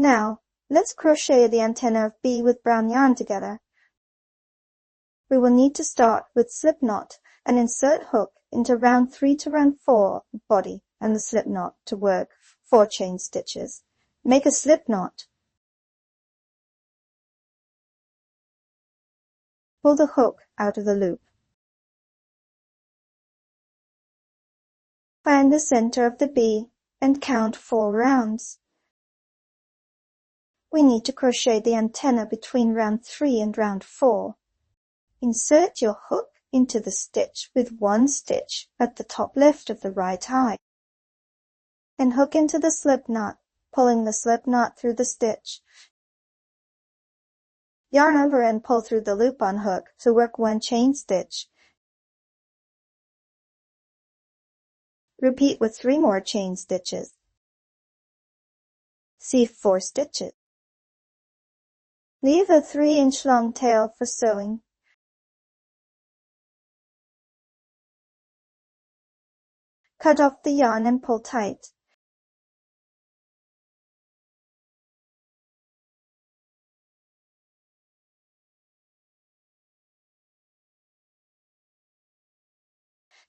Now, let's crochet the antenna of bee with brown yarn together. We will need to start with slip knot and insert hook into round 3 to round 4 body and the slip knot to work 4 chain stitches. Make a slip knot. Pull the hook out of the loop. Find the center of the bee and count 4 rounds. We need to crochet the antenna between round 3 and round 4. Insert your hook into the stitch with 1 stitch at the top left of the right eye. And hook into the slip knot, pulling the slip knot through the stitch. Yarn over and pull through the loop on hook to work 1 chain stitch. Repeat with 3 more chain stitches. See 4 stitches. Leave a 3-inch long tail for sewing. Cut off the yarn and pull tight.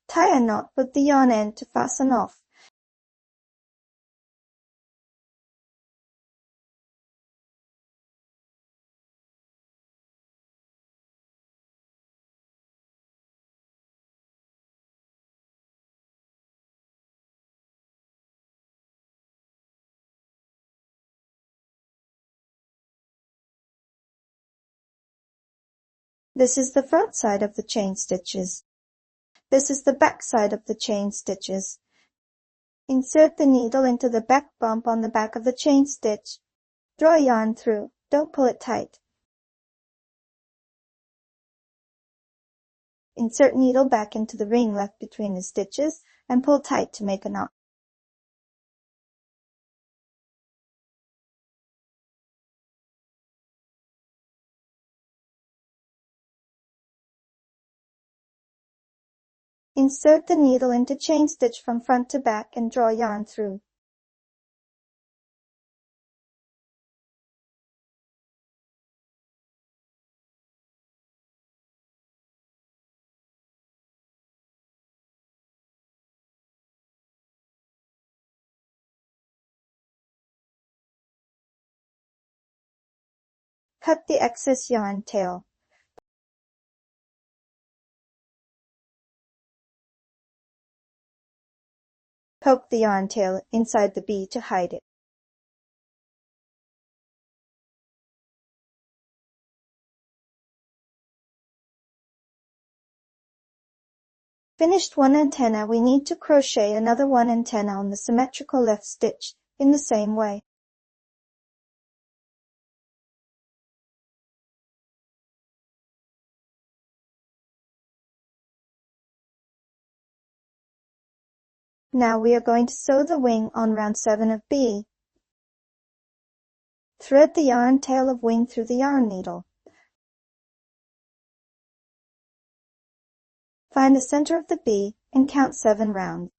Tie a knot with the yarn end to fasten off. This is the front side of the chain stitches. This is the back side of the chain stitches. Insert the needle into the back bump on the back of the chain stitch. Draw yarn through. Don't pull it tight. Insert needle back into the ring left between the stitches and pull tight to make a knot. Insert the needle into chain stitch from front to back and draw yarn through. Cut the excess yarn tail. Poke the yarn tail inside the bee to hide it. Finished 1 antenna, we need to crochet another 1 antenna on the symmetrical left stitch in the same way. Now we are going to sew the wing on round 7 of bee. Thread the yarn tail of wing through the yarn needle. Find the center of the bee and count 7 rounds.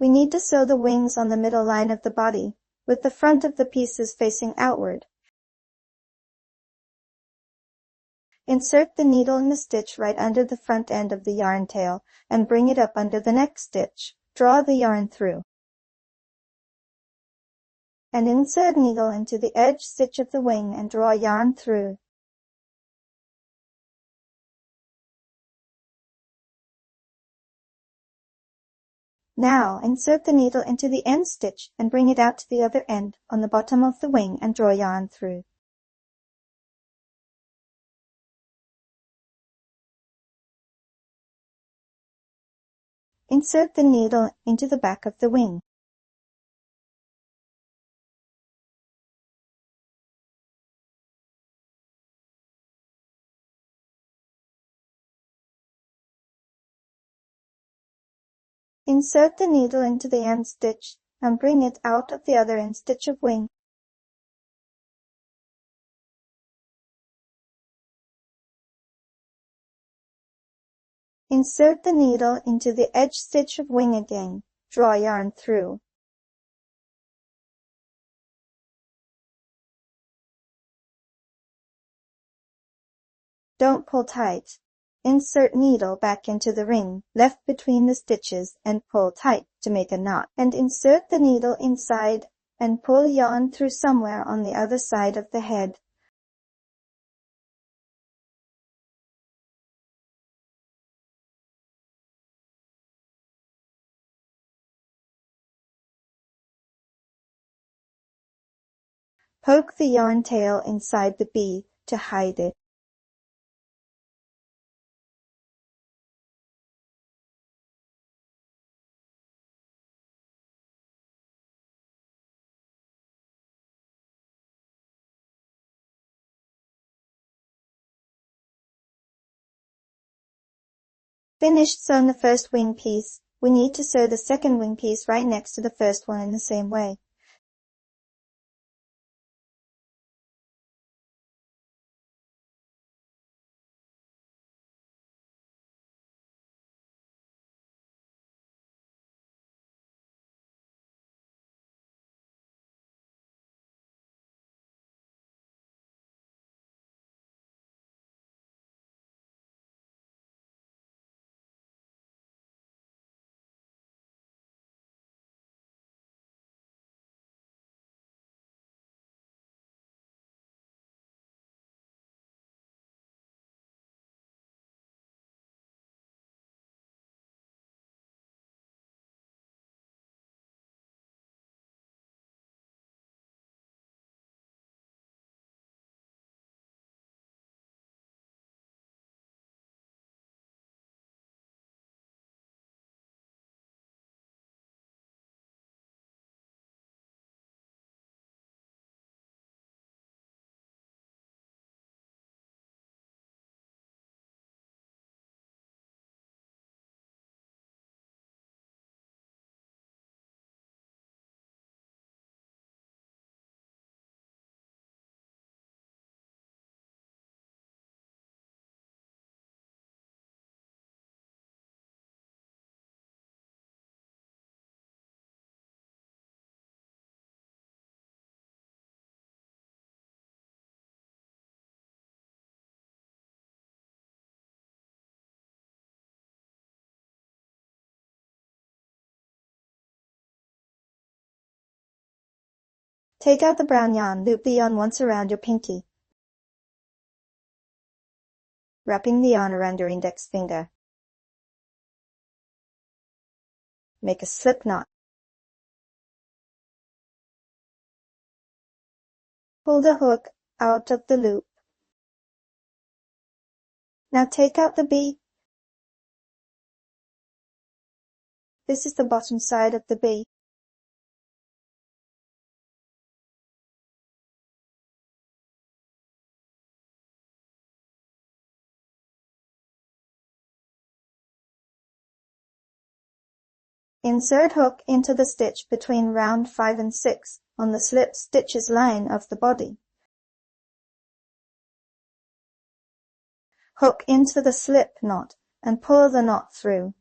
We need to sew the wings on the middle line of the body, with the front of the pieces facing outward. Insert the needle in the stitch right under the front end of the yarn tail and bring it up under the next stitch. Draw the yarn through. And insert needle into the edge stitch of the wing and draw yarn through. Now insert the needle into the end stitch and bring it out to the other end on the bottom of the wing and draw yarn through. Insert the needle into the back of the wing. Insert the needle into the end stitch and bring it out of the other end stitch of wing. Insert the needle into the edge stitch of wing again. Draw yarn through. Don't pull tight. Insert needle back into the ring left between the stitches and pull tight to make a knot. And insert the needle inside and pull yarn through somewhere on the other side of the head. Poke the yarn tail inside the bee to hide it. Finished sewing the first wing piece, we need to sew the second wing piece right next to the first one in the same way. Take out the brown yarn, loop the yarn once around your pinky, wrapping the yarn around your index finger. Make a slip knot. Pull the hook out of the loop. Now take out the bee. This is the bottom side of the bee. Insert hook into the stitch between round 5 and 6 on the slip stitches line of the body. Hook into the slip knot and pull the knot through.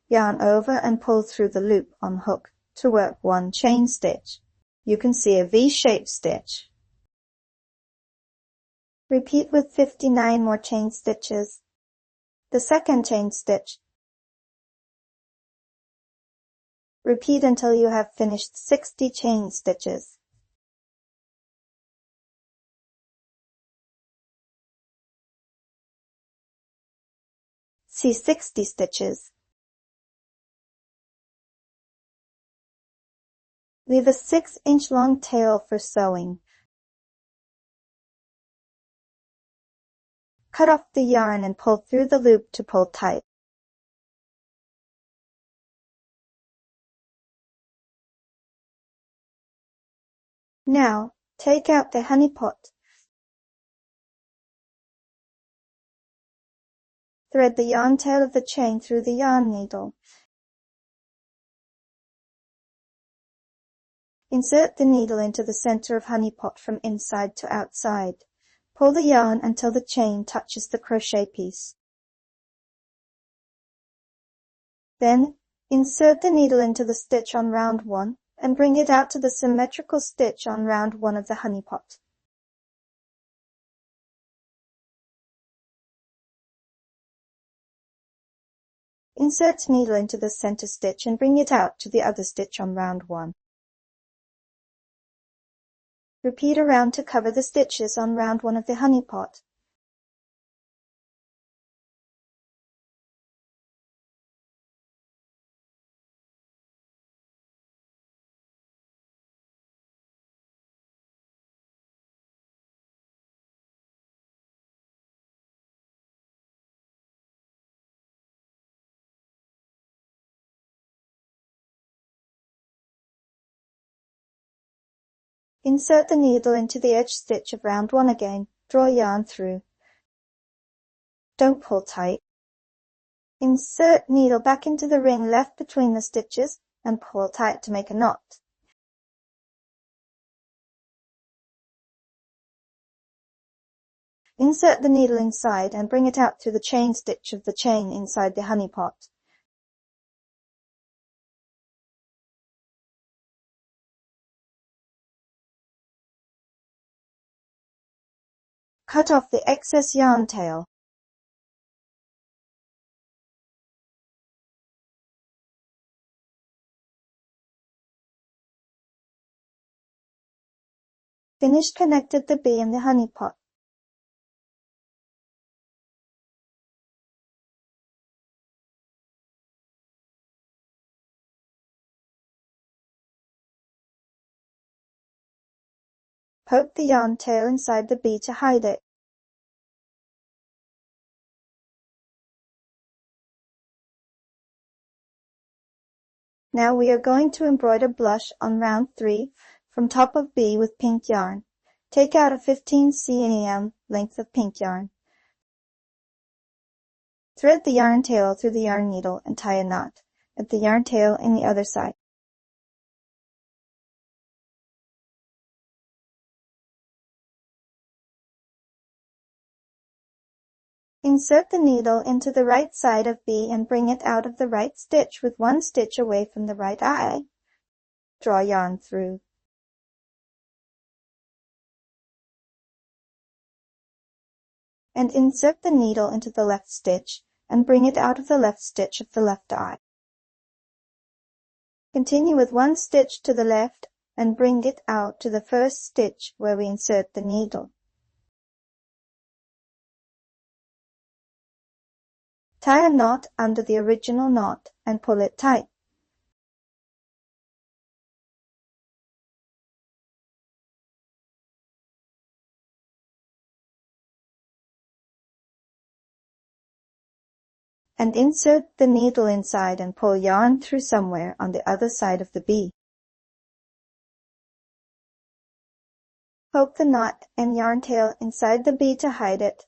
Yarn over and pull through the loop on hook to work one chain stitch. You can see a V-shaped stitch. Repeat with 59 more chain stitches. The second chain stitch. Repeat until you have finished 60 chain stitches. See 60 stitches. Leave a 6-inch long tail for sewing. Cut off the yarn and pull through the loop to pull tight. Now, take out the honey pot. Thread the yarn tail of the chain through the yarn needle. Insert the needle into the center of honey pot from inside to outside. Pull the yarn until the chain touches the crochet piece. Then, insert the needle into the stitch on round 1 and bring it out to the symmetrical stitch on round 1 of the honey pot. Insert needle into the center stitch and bring it out to the other stitch on round 1. Repeat a round to cover the stitches on round 1 of the honey pot. Insert the needle into the edge stitch of round 1 again. Draw yarn through. Don't pull tight. Insert needle back into the ring left between the stitches and pull tight to make a knot. Insert the needle inside and bring it out through the chain stitch of the chain inside the honey pot. Cut off the excess yarn tail. Finish connected the bee and the honey pot. Poke the yarn tail inside the bee to hide it. Now we are going to embroider blush on round 3 from top of bee with pink yarn. Take out a 15 cm length of pink yarn. Thread the yarn tail through the yarn needle and tie a knot at the yarn tail in the other side. Insert the needle into the right side of bee and bring it out of the right stitch with 1 stitch away from the right eye. Draw yarn through. And insert the needle into the left stitch and bring it out of the left stitch of the left eye. Continue with 1 stitch to the left and bring it out to the first stitch where we insert the needle. Tie a knot under the original knot and pull it tight. And insert the needle inside and pull yarn through somewhere on the other side of the bee. Poke the knot and yarn tail inside the bee to hide it.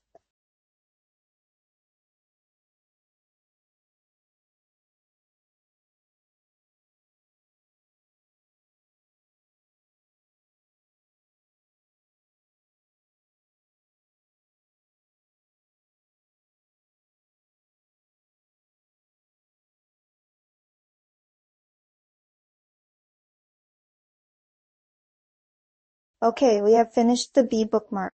Okay, we have finished the bee bookmark.